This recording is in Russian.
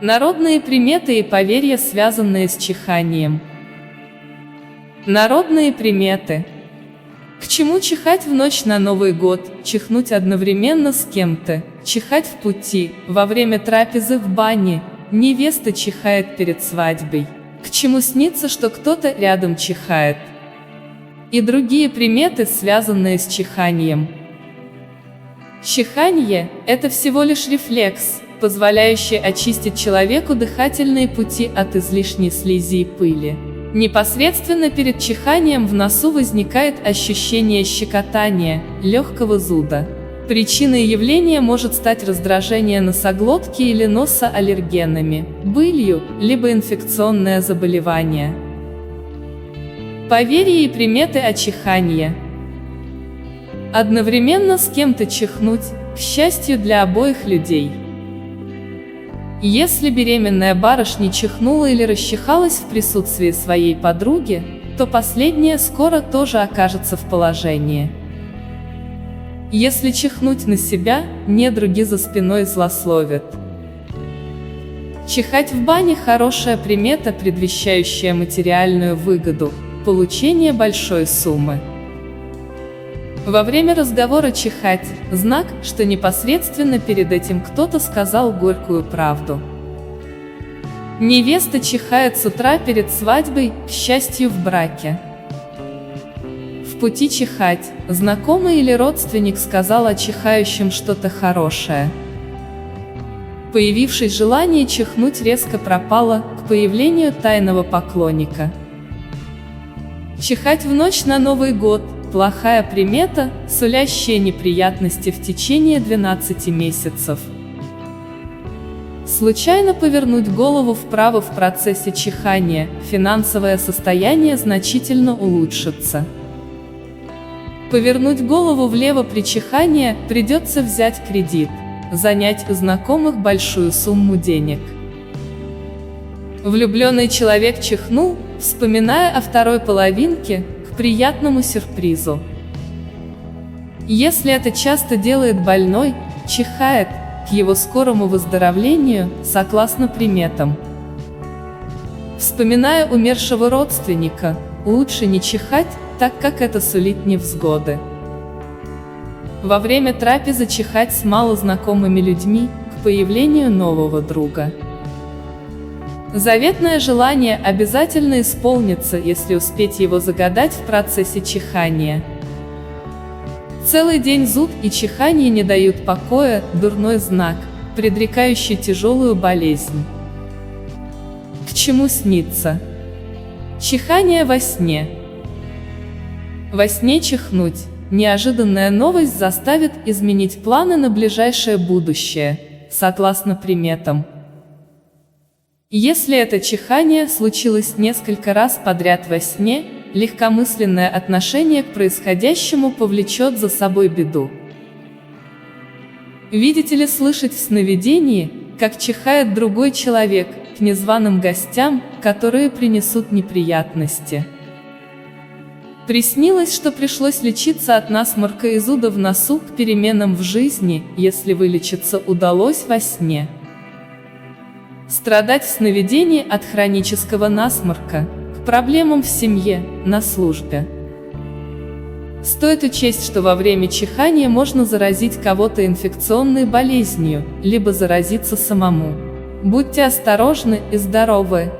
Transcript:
Народные приметы и поверья, связанные с чиханием. Народные приметы. К чему чихать в ночь на Новый год, чихнуть одновременно с кем-то, чихать в пути, во время трапезы в бане, невеста чихает перед свадьбой. К чему снится, что кто-то рядом чихает. И другие приметы, связанные с чиханием. Чиханье – это всего лишь рефлекс, позволяющий очистить человеку дыхательные пути от излишней слизи и пыли. Непосредственно перед чиханием в носу возникает ощущение щекотания, легкого зуда. Причиной явления может стать раздражение носоглотки или носа аллергенами, былью, либо инфекционное заболевание. Поверья и приметы о чиханье. Одновременно с кем-то чихнуть, к счастью для обоих людей. Если беременная барышня чихнула или расчихалась в присутствии своей подруги, то последняя скоро тоже окажется в положении. Если чихнуть на себя, недруги за спиной злословят. Чихать в бане – хорошая примета, предвещающая материальную выгоду, получение большой суммы. Во время разговора чихать – знак, что непосредственно перед этим кто-то сказал горькую правду. Невеста чихает с утра перед свадьбой, к счастью в браке. В пути чихать – знакомый или родственник сказал о чихающем что-то хорошее. Появившись желание чихнуть резко пропало, к появлению тайного поклонника. Чихать в ночь на Новый год – плохая примета, сулящая неприятности в течение 12 месяцев. Случайно повернуть голову вправо в процессе чихания, финансовое состояние значительно улучшится. Повернуть голову влево при чихании, придется взять кредит, занять у знакомых большую сумму денег. Влюбленный человек чихнул, вспоминая о второй половинке, приятному сюрпризу. Если это часто делает больной, чихает, к его скорому выздоровлению, согласно приметам. Вспоминая умершего родственника, лучше не чихать, так как это сулит невзгоды. Во время трапезы чихать с малознакомыми людьми, к появлению нового друга. Заветное желание обязательно исполнится, если успеть его загадать в процессе чихания. Целый день зуд и чихание не дают покоя, дурной знак, предрекающий тяжелую болезнь. К чему снится? Чихание во сне. Во сне чихнуть. Неожиданная новость заставит изменить планы на ближайшее будущее, согласно приметам. Если это чихание случилось несколько раз подряд во сне, легкомысленное отношение к происходящему повлечет за собой беду. Видеть или слышать в сновидении, как чихает другой человек, к незваным гостям, которые принесут неприятности. Приснилось, что пришлось лечиться от насморка и зуда в носу, к переменам в жизни, если вылечиться удалось во сне. Страдать в сновидении от хронического насморка, к проблемам в семье, на службе. Стоит учесть, что во время чихания можно заразить кого-то инфекционной болезнью, либо заразиться самому. Будьте осторожны и здоровы!